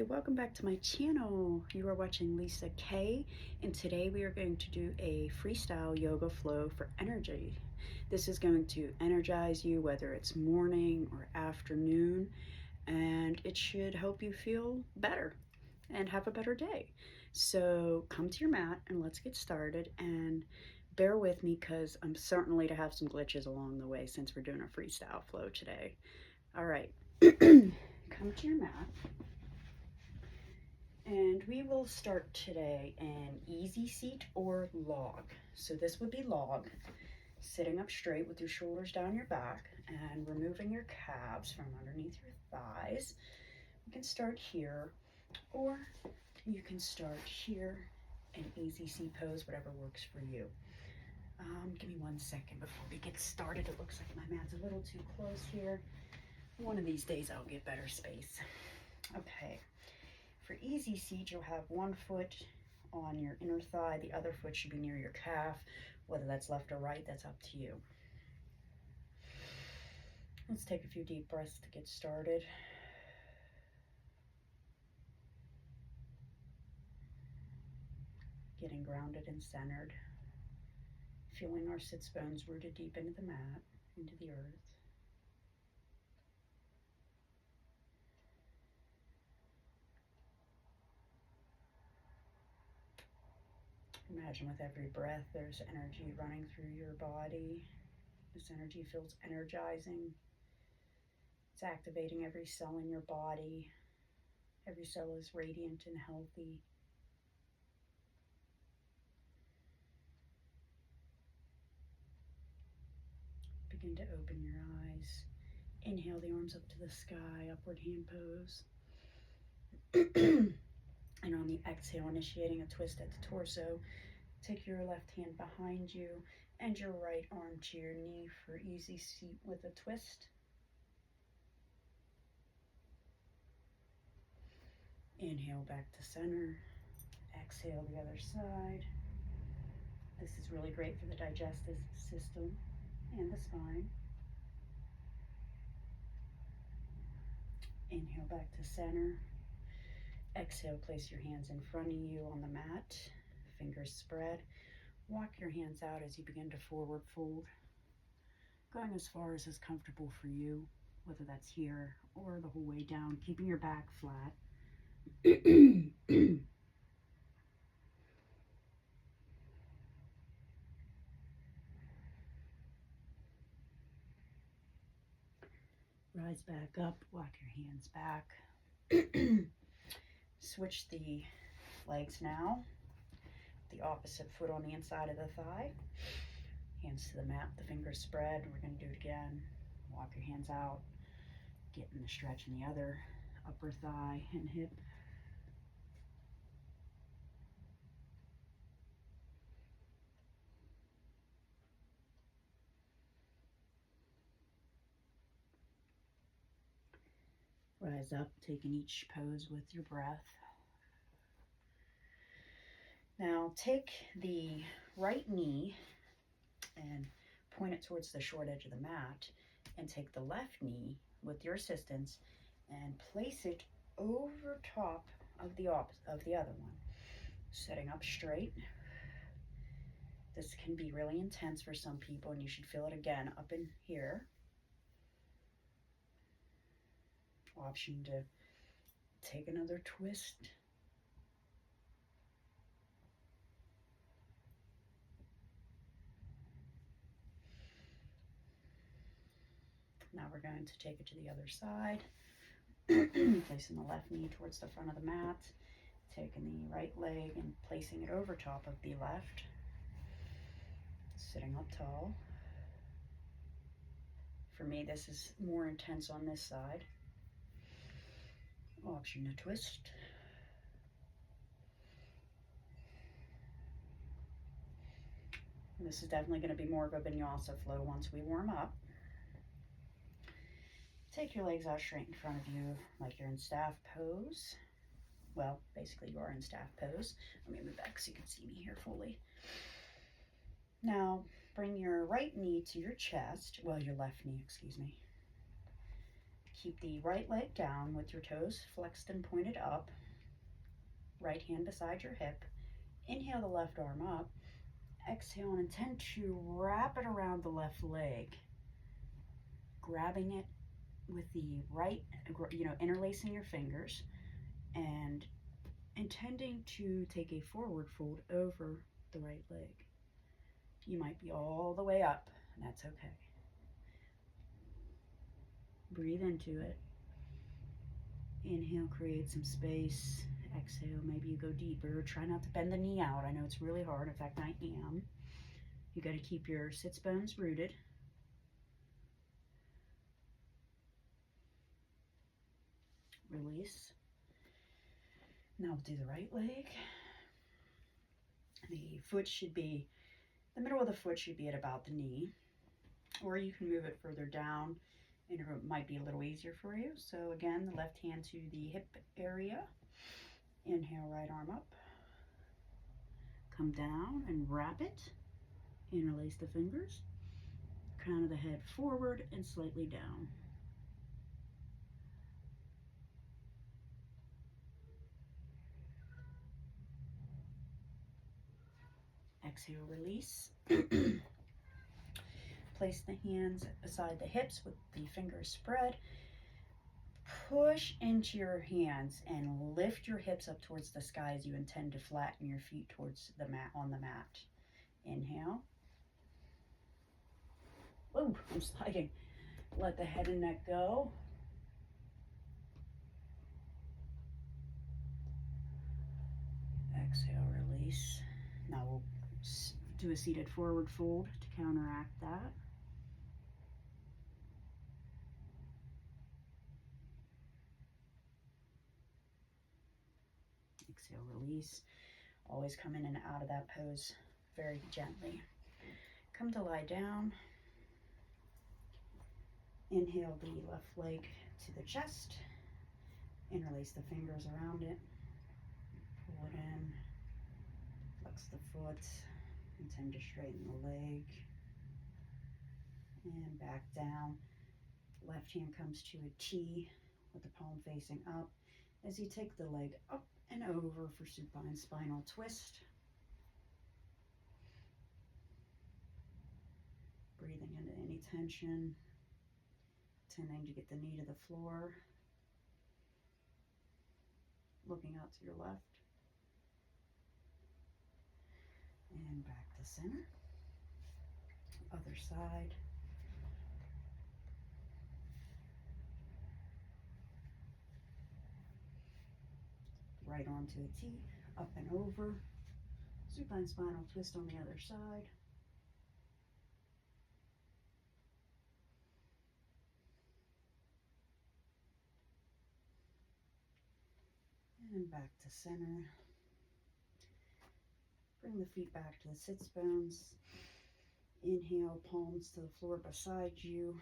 Hi, welcome back to my channel. You are watching Lisa K, and today we are going to do a freestyle yoga flow for energy. This is going to energize you whether it's morning or afternoon, and it should help you feel better and have a better day. So come to your mat and let's get started, and bear with me because I'm certainly to have some glitches along the way since we're doing a freestyle flow today. All right, come to your mat. And we will start today in easy seat or log. So this would be log, sitting up straight with your shoulders down your back and removing your calves from underneath your thighs. You can start here, or you can start here in easy seat pose, whatever works for you. Give me 1 second before we get started. It looks like my mat's a little too close here. One of these days I'll get better space. Okay. For easy seat, you'll have one foot on your inner thigh, the other foot should be near your calf. Whether that's left or right, that's up to you. Let's take a few deep breaths to get started. Getting grounded and centered. Feeling our sits bones rooted deep into the mat, into the earth. Imagine with every breath there's energy running through your body. This energy feels energizing. It's activating every cell in your body. Every cell is radiant and healthy. Begin to open your eyes. Inhale the arms up to the sky, upward hand pose. And on the exhale, initiating a twist at the torso. Take your left hand behind you and your right arm to your knee for easy seat with a twist. Inhale back to center. Exhale the other side. This is really great for the digestive system and the spine. Inhale back to center. Exhale, place your hands in front of you on the mat. Fingers spread. Walk your hands out as you begin to forward fold, going as far as is comfortable for you, whether that's here or the whole way down, keeping your back flat. Rise back up, walk your hands back. Switch the legs now. The opposite foot on the inside of the thigh. Hands to the mat, the fingers spread. We're going to do it again. Walk your hands out. Getting the stretch in the other upper thigh and hip. Rise up, taking each pose with your breath. Now take the right knee and point it towards the short edge of the mat, and take the left knee with your assistance and place it over top of the other one, sitting up straight. This can be really intense for some people, and you should feel it again up in here. Option to take another twist. Now we're going to take it to the other side. Placing the left knee towards the front of the mat, taking the right leg and placing it over top of the left, sitting up tall. For me, this is more intense on this side. Option to twist. And this is definitely going to be more of a Vinyasa flow once we warm up. Take your legs out straight in front of you like you're in staff pose. Well, basically you are in staff pose. Let me move back so you can see me here fully. Now, bring your right knee to your chest, well, your left knee, excuse me. Keep the right leg down with your toes flexed and pointed up. Right hand beside your hip. Inhale the left arm up. Exhale and intend to wrap it around the left leg. Grabbing it with the right, interlacing your fingers and intending to take a forward fold over the right leg. You might be all the way up, and that's okay. Breathe into it. Inhale, create some space. Exhale, maybe you go deeper. Try not to bend the knee out. I know it's really hard. In fact, I am. You got to keep your sits bones rooted. Release. Now we'll do the right leg. The middle of the foot should be at about the knee, or you can move it further down and it might be a little easier for you. So again, the left hand to the hip area. Inhale, right arm up. Come down and wrap it. Interlace the fingers. Crown of the head forward and slightly down. Exhale, release. Place the hands beside the hips with the fingers spread. Push into your hands and lift your hips up towards the sky as you intend to flatten your feet towards the mat, on the mat. Inhale. Oh, I'm sliding. Let the head and neck go. Exhale, release. Now we'll do a seated forward fold to counteract that. Exhale, release. Always come in and out of that pose very gently. Come to lie down. Inhale the left leg to the chest. Interlace the fingers around it. Pull it in. Flex the foot. Intend to straighten the leg. And back down. Left hand comes to a T with the palm facing up as you take the leg up and over for supine spinal twist. Breathing into any tension, tending to get the knee to the floor, looking out to your left, and back to center. Other side. Right arm to a T, up and over. Supine spinal twist on the other side. And back to center. Bring the feet back to the sits bones. Inhale, palms to the floor beside you.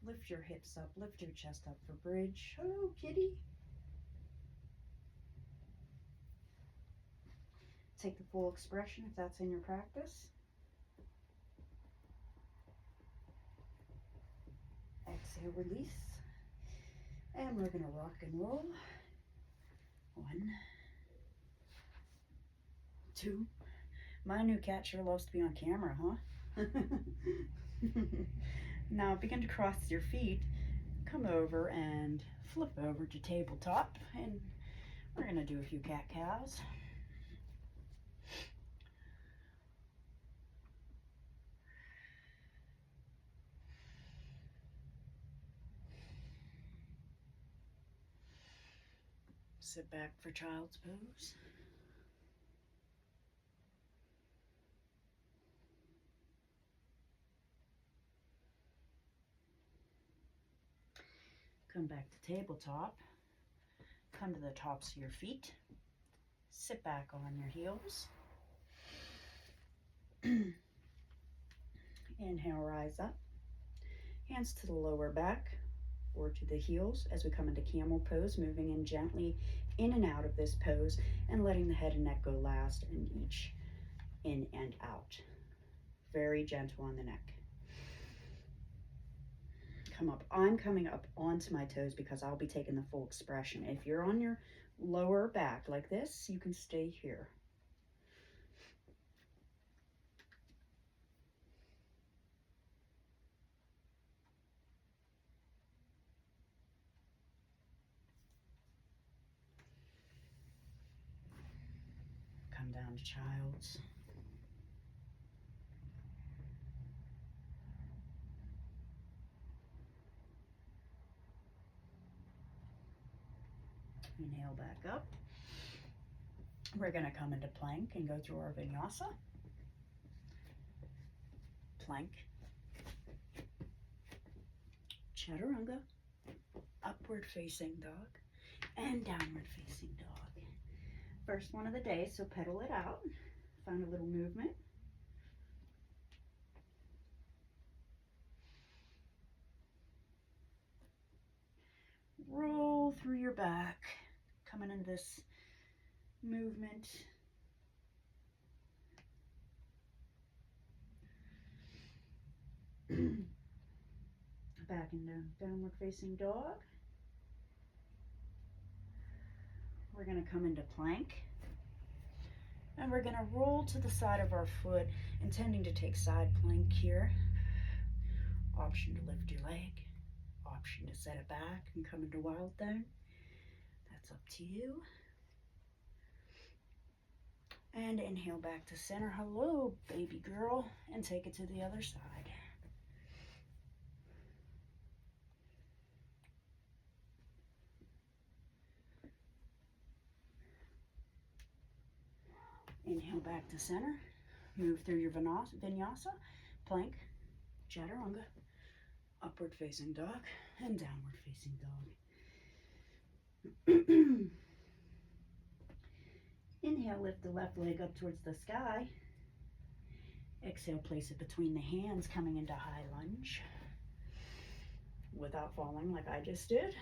Lift your hips up, lift your chest up for bridge. Hello, kitty. Take the full expression if that's in your practice. Exhale, release. And we're going to rock and roll. 1, 2. My new cat sure loves to be on camera, huh? Now begin to cross your feet. Come over and flip over to tabletop. And we're going to do a few cat cows. Sit back for child's pose. Come back to tabletop. Come to the tops of your feet. Sit back on your heels. Inhale, rise up. Hands to the lower back or to the heels as we come into camel pose, moving in gently in and out of this pose and letting the head and neck go last and each in and out. Very gentle on the neck. come up. I'm coming up onto my toes because I'll be taking the full expression. If you're on your lower back like this, you can stay here. Come down to child's. Inhale back up. We're going to come into plank and go through our vinyasa. Plank. Chaturanga. Upward facing dog. And downward facing dog. First one of the day, so pedal it out. Find a little movement. Roll through your back, coming into this movement. Back into downward facing dog. We're going to come into plank. And we're going to roll to the side of our foot, intending to take side plank here. Option to lift your leg. Option to set it back and come into wild thing. That's up to you. And inhale back to center. Hello, baby girl. And take it to the other side. Inhale back to center. Move through your vinyasa, plank, chaturanga, upward facing dog, and downward facing dog. Inhale, lift the left leg up towards the sky. Exhale, place it between the hands, coming into high lunge without falling like I just did.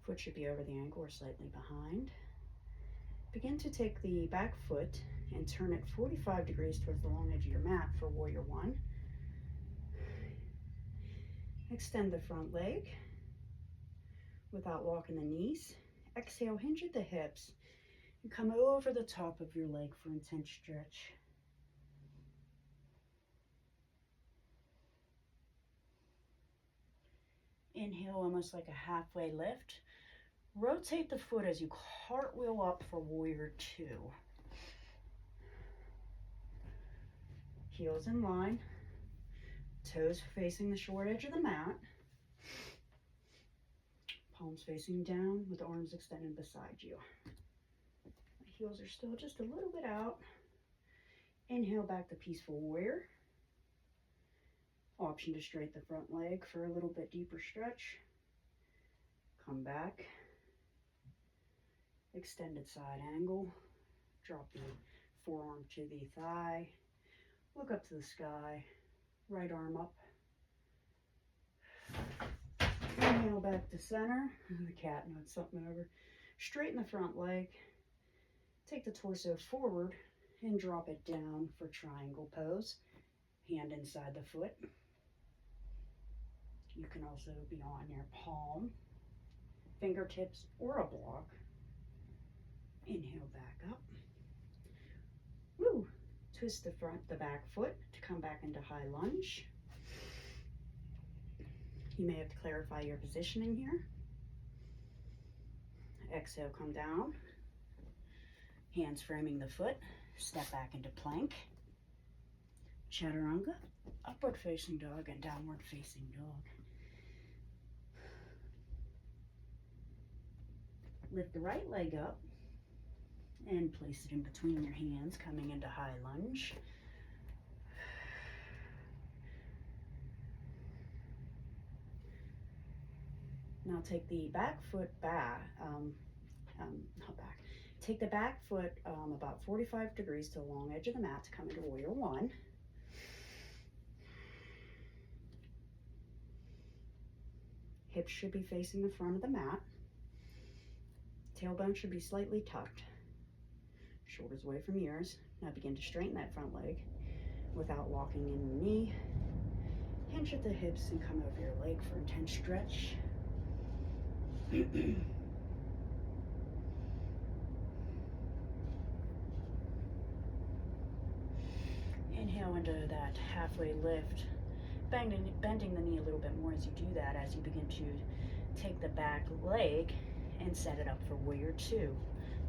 Foot should be over the ankle or slightly behind. Begin to take the back foot and turn it 45 degrees towards the long edge of your mat for warrior one. Extend the front leg without walking the knees. Exhale, hinge at the hips and come over the top of your leg for intense stretch. Inhale, almost like a halfway lift. Rotate the foot as you cartwheel up for warrior two. Heels in line, toes facing the short edge of the mat, palms facing down with the arms extended beside you. My heels are still just a little bit out. Inhale back to peaceful warrior. Option to straighten the front leg for a little bit deeper stretch. Come back. Extended side angle. Drop the forearm to the thigh. Look up to the sky. Right arm up. Inhale back to center. The cat knocked something over. Straighten the front leg. Take the torso forward and drop it down for triangle pose. Hand inside the foot. You can also be on your palm, fingertips, or a block. Inhale back up. Woo! Twist the back foot to come back into high lunge. You may have to clarify your positioning here. Exhale, come down. Hands framing the foot. Step back into plank. Chaturanga, upward facing dog, and downward facing dog. Lift the right leg up and place it in between your hands, coming into high lunge. Now take the back foot back, not back. Take the back foot about 45 degrees to the long edge of the mat to come into warrior one. Hips should be facing the front of the mat. Tailbone should be slightly tucked. Shoulders away from ears. Now begin to straighten that front leg. without locking in the knee. Hinge at the hips and come over your leg for intense stretch. Inhale into that halfway lift, bending the knee a little bit more as you do that, as you begin to take the back leg and set it up for warrior two.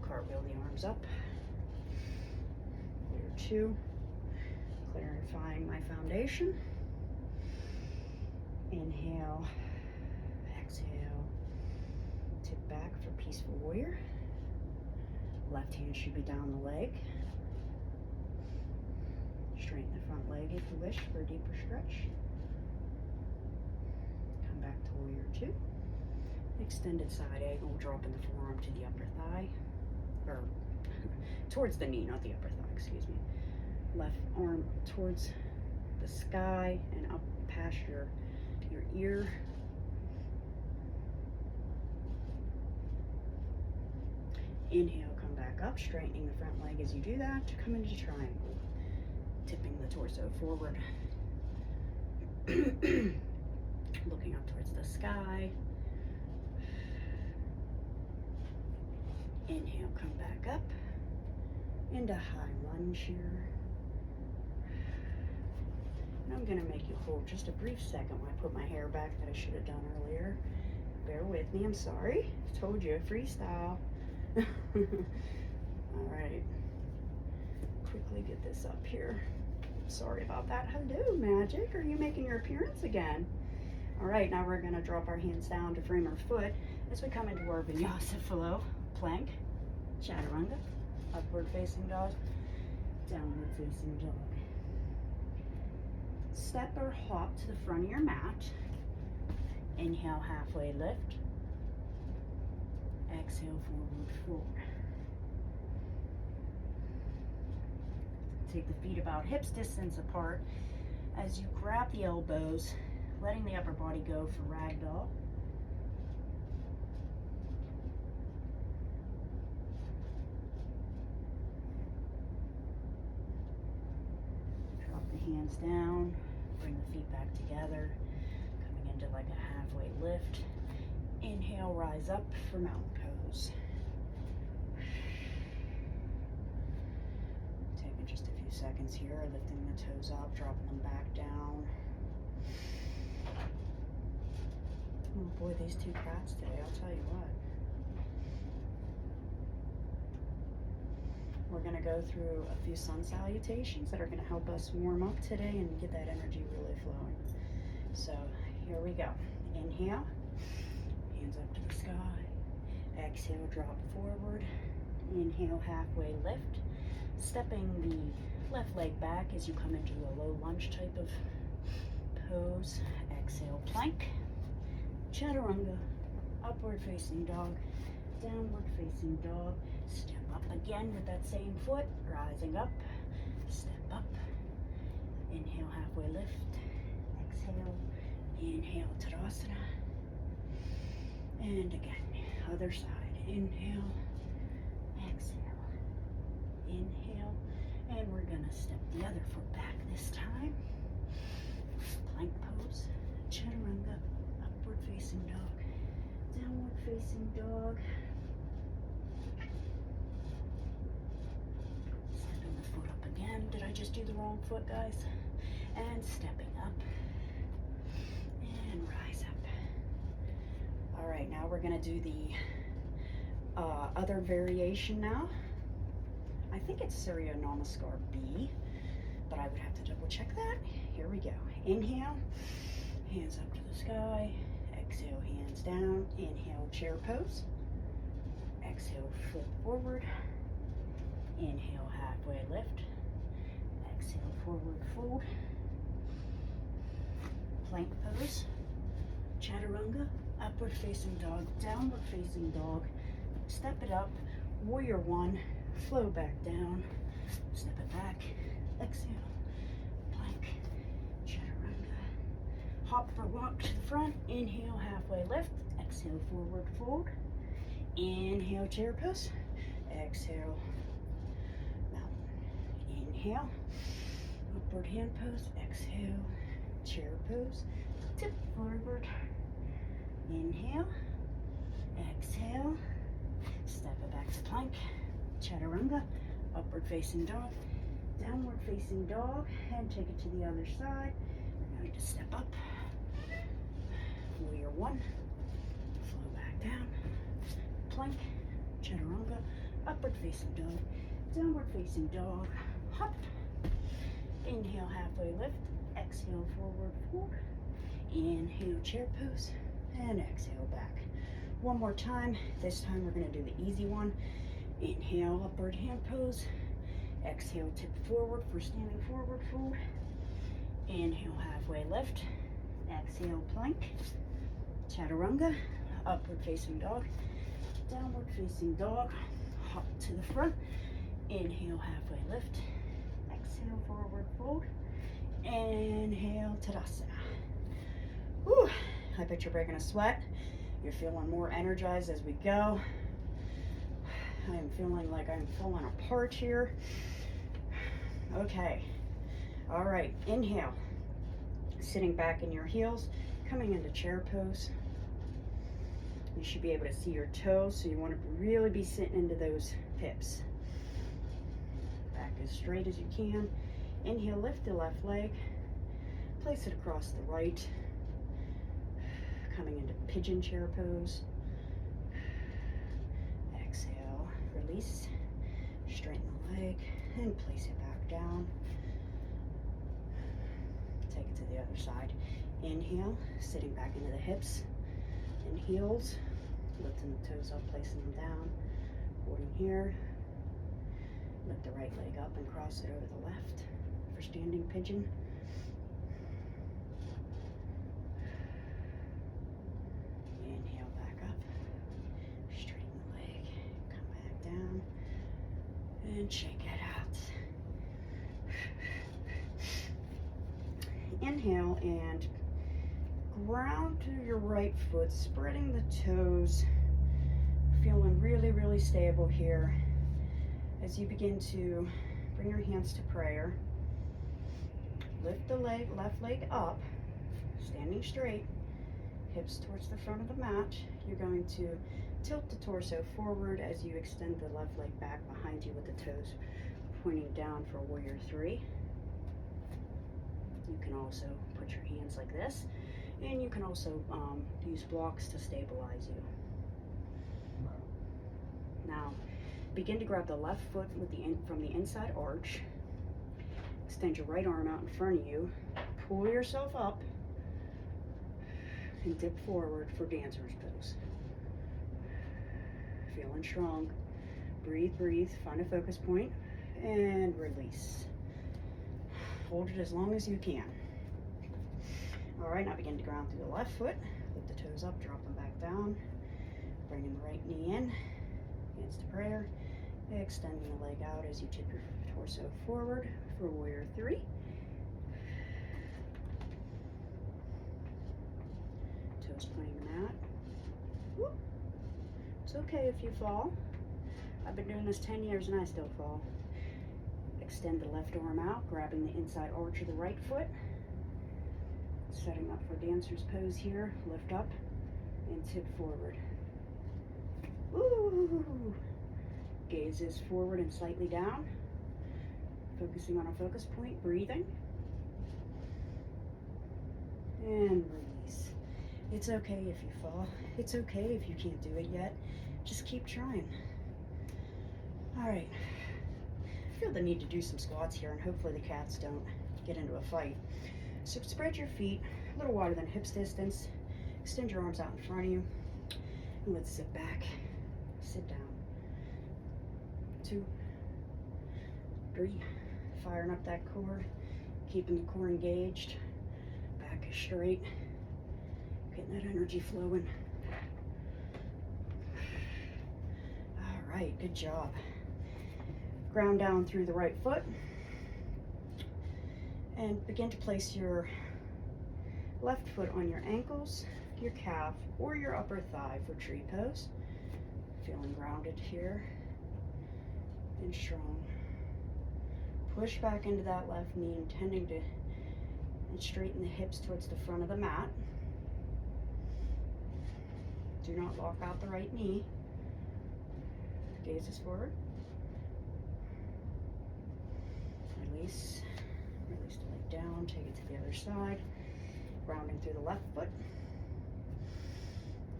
Cartwheel the arms up. Warrior two. Clarifying my foundation. Inhale, exhale, tip back for peaceful warrior. Left hand should be down the leg. Straighten the front leg if you wish for a deeper stretch. Come back to warrior two. Extended side angle, dropping the forearm to the upper thigh, or towards the knee, not the upper thigh, excuse me. Left arm towards the sky and up past your ear. Inhale, come back up, straightening the front leg as you do that to come into triangle. Tipping the torso forward. Looking up towards the sky. Inhale, come back up into high lunge here. And I'm going to make you hold just a brief second when I put my hair back that I should have done earlier. Bear with me, I'm sorry. Told you, freestyle. All right. Quickly get this up here. Sorry about that. Hello, Magic. Are you making your appearance again? All right, now we're going to drop our hands down to frame our foot as we come into our Vinyasa Flow. Plank, chaturanga, upward facing dog, downward facing dog. Step or hop to the front of your mat. Inhale, halfway lift. Exhale, forward fold. Take the feet about hips distance apart as you grab the elbows, letting the upper body go for ragdoll. Drop the hands down, bring the feet back together, coming into like a halfway lift. Inhale, rise up for mountain pose. Taking just a few seconds here, lifting the toes up, dropping them back down. Oh boy, these two cats today, I'll tell you what. We're going to go through a few sun salutations that are going to help us warm up today and get that energy really flowing. So here we go. Inhale, hands up to the sky. Exhale, drop forward. Inhale, halfway lift. Stepping the left leg back as you come into a low lunge type of pose. Exhale, plank. Chaturanga, upward facing dog, downward facing dog. Step up again with that same foot, rising up, step up. Inhale, halfway lift. Exhale, inhale, Tadasana. And again, other side. Inhale, exhale, inhale. And we're gonna step the other foot back this time. Plank pose, chaturanga, upward facing dog, downward facing dog. Stepping the foot up again. Did I just do the wrong foot, guys? And stepping up and rise up. All right, now we're gonna do the other variation now. I think it's Surya Namaskar B, but I would have to double check that. Here we go. Inhale, hands up to the sky. Exhale, hands down. Inhale, chair pose. Exhale, foot forward. Inhale, halfway lift. Exhale, forward fold. Plank pose. Chaturanga, upward facing dog, downward facing dog. Step it up. Warrior one. Flow back down. Step it back. Exhale. Plank. Chaturanga. Hop or walk to the front. Inhale, halfway lift. Exhale, forward fold. Inhale, chair pose. Exhale, mountain. Inhale. Upward hand pose, exhale, chair pose, tip forward, inhale, exhale, step it back to plank, chaturanga, upward facing dog, downward facing dog, and take it to the other side. We're going to step up, warrior one, flow back down, plank, chaturanga, upward facing dog, downward facing dog, hop, inhale, halfway lift, exhale, forward fold, inhale, chair pose, and exhale back. One more time. This time we're going to do the easy one. Inhale, upward hand pose, exhale, tip forward for standing forward fold, inhale, halfway lift, exhale, plank, chaturanga, upward facing dog, downward facing dog, hop to the front, inhale, halfway lift, exhale, forward fold, inhale, Tadasana. Whew, I bet you're breaking a sweat. You're feeling more energized as we go. I am feeling like I'm falling apart here. Okay, all right, inhale, sitting back in your heels, coming into chair pose. You should be able to see your toes, so you want to really be sitting into those hips. Back as straight as you can. Inhale, lift the left leg, place it across the right, coming into pigeon chair pose. Exhale, release, straighten the leg, and place it back down. Take it to the other side. Inhale, sitting back into the hips and heels, lifting the toes up, placing them down, holding here. Lift the right leg up and cross it over the left for standing pigeon. Inhale, back up, straighten the leg, come back down, and shake it out. Inhale and ground to your right foot, spreading the toes, feeling really, really stable here. As you begin to bring your hands to prayer, lift the left leg up, standing straight, hips towards the front of the mat. You're going to tilt the torso forward as you extend the left leg back behind you with the toes pointing down for warrior three. You can also put your hands like this, and you can also use blocks to stabilize you. Now, begin to grab the left foot with from the inside arch. Extend your right arm out in front of you. Pull yourself up and dip forward for dancer's pose. Feeling strong. Breathe, breathe. Find a focus point and release. Hold it as long as you can. All right, now begin to ground through the left foot. Lift the toes up, drop them back down. Bringing the right knee in. Hands to prayer. Extending the leg out as you tip your torso forward for warrior three. Toes pointing the mat. Whoop. It's okay if you fall. I've been doing this 10 years and I still fall. Extend the left arm out, grabbing the inside arch of the right foot. Setting up for dancer's pose here. Lift up and tip forward. Ooh. Gaze is forward and slightly down. Focusing on a focus point, breathing. And release. It's okay if you fall. It's okay if you can't do it yet. Just keep trying. All right. I feel the need to do some squats here, and hopefully the cats don't get into a fight. So spread your feet a little wider than hips distance. Extend your arms out in front of you. And let's sit back. Sit down. 2, 3. Firing up that core. Keeping the core engaged. Back is straight. Getting that energy flowing. All right, good job. Ground down through the right foot. And begin to place your left foot on your ankles, your calf, or your upper thigh for tree pose. Feeling grounded here and strong. push back into that left knee, intending to straighten the hips towards the front of the mat. Do not lock out the right knee. Gaze is forward. Release. Release the leg down. Take it to the other side. Rounding through the left foot.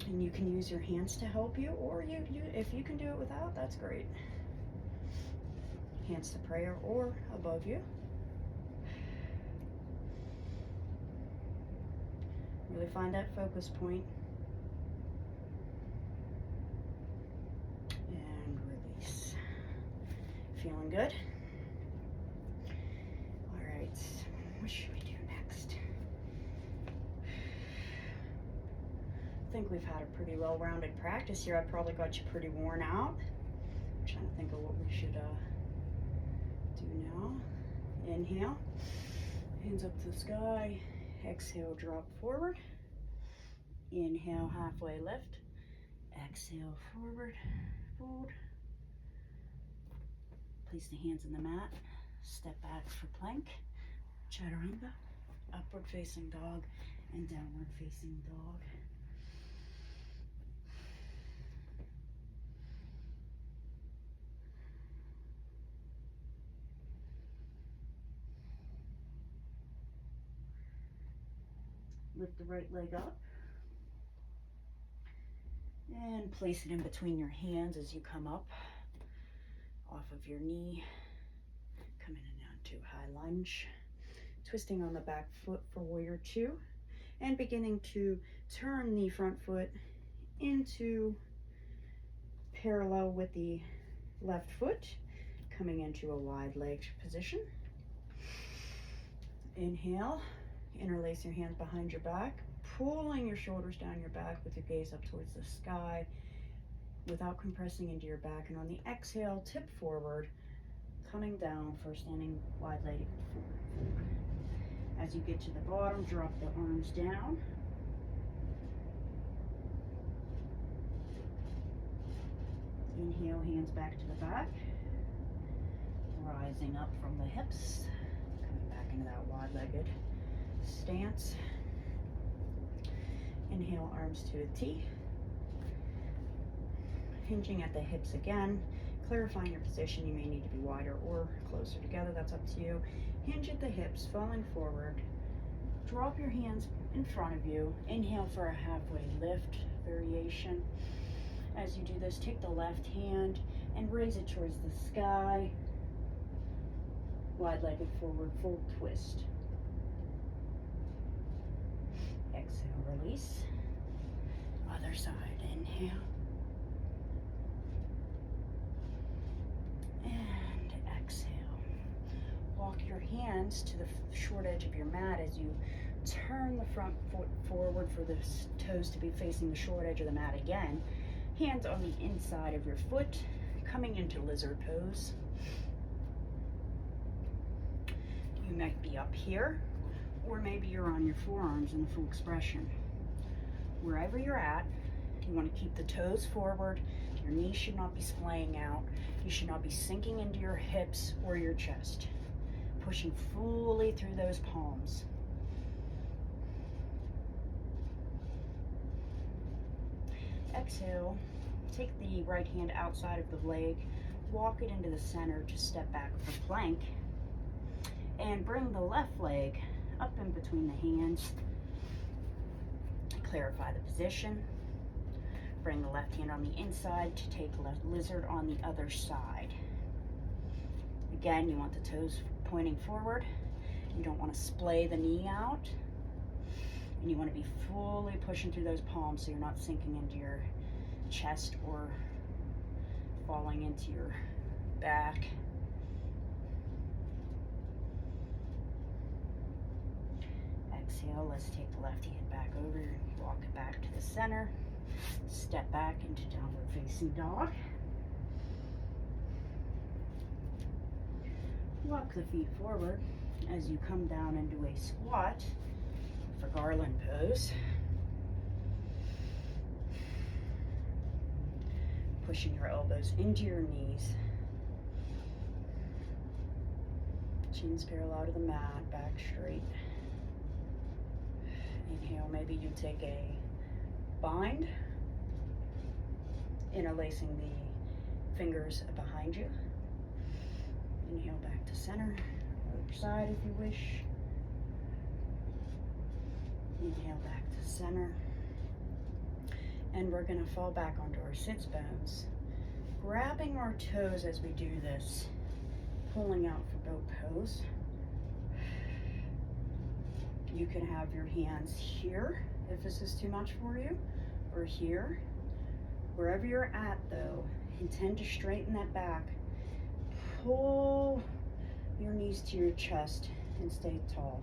And you can use your hands to help you, or if you can do it without, that's great. Hands to prayer or above you. Really find that focus point. And release. Feeling good? All right, what should we do next? I think we've had a pretty well-rounded practice here. I probably got you pretty worn out. I'm trying to think of what we should do now. Inhale, hands up to the sky. Exhale, drop forward. Inhale, halfway lift. Exhale, forward, fold. Place the hands in the mat. Step back for plank. Chaturanga, upward facing dog, and downward facing dog. Lift the right leg up and place it in between your hands as you come up off of your knee, coming in onto high lunge, twisting on the back foot for warrior two, and beginning to turn the front foot into parallel with the left foot, coming into a wide legged position. Inhale. Interlace your hands behind your back, pulling your shoulders down your back with your gaze up towards the sky without compressing into your back. And on the exhale, tip forward, coming down for standing wide-legged forward. As you get to the bottom, drop the arms down. Inhale, hands back to the back, rising up from the hips, coming back into that wide-legged stance. Inhale, arms to a T. Hinging at the hips again. Clarifying your position. You may need to be wider or closer together. That's up to you. Hinge at the hips, falling forward. Drop your hands in front of you. Inhale for a halfway lift variation. As you do this, take the left hand and raise it towards the sky. Wide-legged forward fold twist. Exhale, release. Other side, inhale. And exhale. Walk your hands to the short edge of your mat as you turn the front foot forward for the toes to be facing the short edge of the mat again. Hands on the inside of your foot, coming into lizard pose. You might be up here, or maybe you're on your forearms in the full expression. Wherever you're at, you want to keep the toes forward. Your knees should not be splaying out. You should not be sinking into your hips or your chest. Pushing fully through those palms. Exhale, take the right hand outside of the leg, walk it into the center to step back for plank, and bring the left leg up in between the hands. Clarify the position. Bring the left hand on the inside to take lizard on the other side. Again, you want the toes pointing forward. You don't want to splay the knee out. And you want to be fully pushing through those palms so you're not sinking into your chest or falling into your back. Exhale, let's take the left hand back over, walk it back to the center, step back into downward facing dog. Walk the feet forward as you come down into a squat for garland pose. Pushing your elbows into your knees. Chin's parallel to the mat, back straight. Inhale, maybe you take a bind, interlacing the fingers behind you. Inhale back to center, other side if you wish. Inhale back to center. And we're gonna fall back onto our sits bones, grabbing our toes as we do this, pulling out for boat pose. You can have your hands here if this is too much for you, or here. Wherever you're at though, intend to straighten that back. Pull your knees to your chest and stay tall.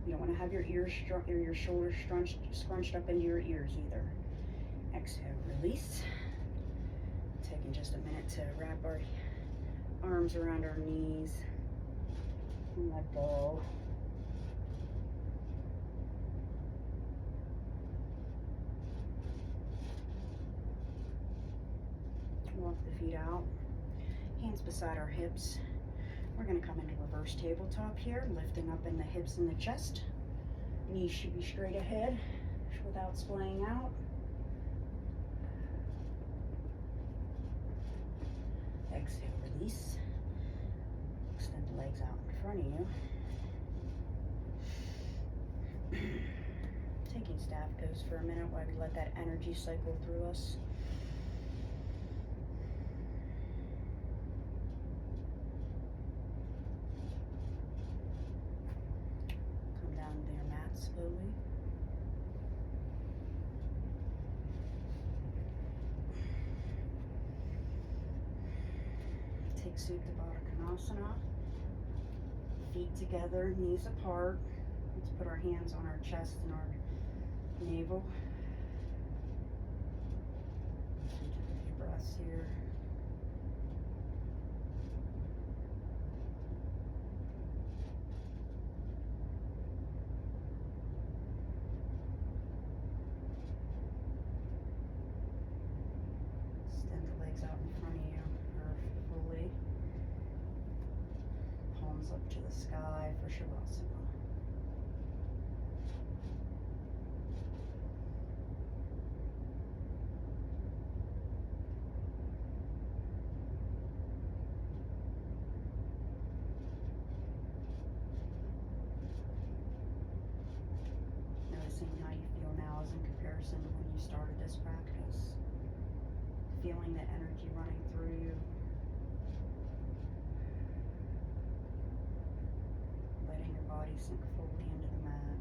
You don't want to have your ears or your shoulders scrunched up into your ears either. Exhale, release. Taking just a minute to wrap our arms around our knees and let go. Walk the feet out, hands beside our hips. We're going to come into reverse tabletop here, lifting up in the hips and the chest. Knees should be straight ahead without splaying out. Exhale, release. Extend the legs out in front of you. Taking staff pose for a minute while we let that energy cycle through us. Come down to your mat slowly. Take Supta Konasana. Feet together, knees apart. Let's put our hands on our chest and our navel. Take a few breaths here. Extend the legs out in front of you, or fully. Palms up to the sky for Shavasana. Noticing how you feel now is in comparison to when you started this practice. Feeling the energy running through you. Letting your body sink fully into the mat.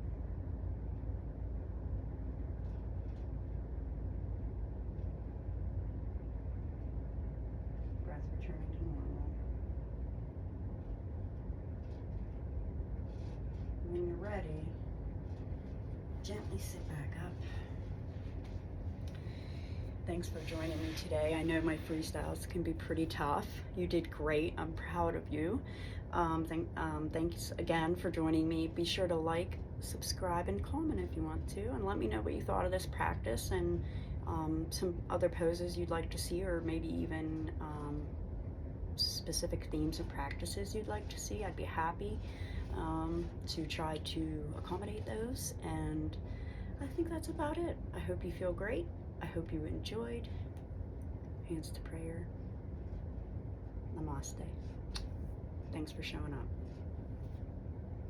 Breath returning to normal. When you're ready, gently sit back up. Thanks for joining me today. I know my freestyles can be pretty tough. You did great. I'm proud of you. Thanks again for joining me. Be sure to like, subscribe, and comment if you want to, and let me know what you thought of this practice and some other poses you'd like to see, or maybe even specific themes of practices you'd like to see. I'd be happy to try to accommodate those, and I think that's about it. I hope you feel great. I hope you enjoyed. Hands to prayer. Namaste. Thanks for showing up.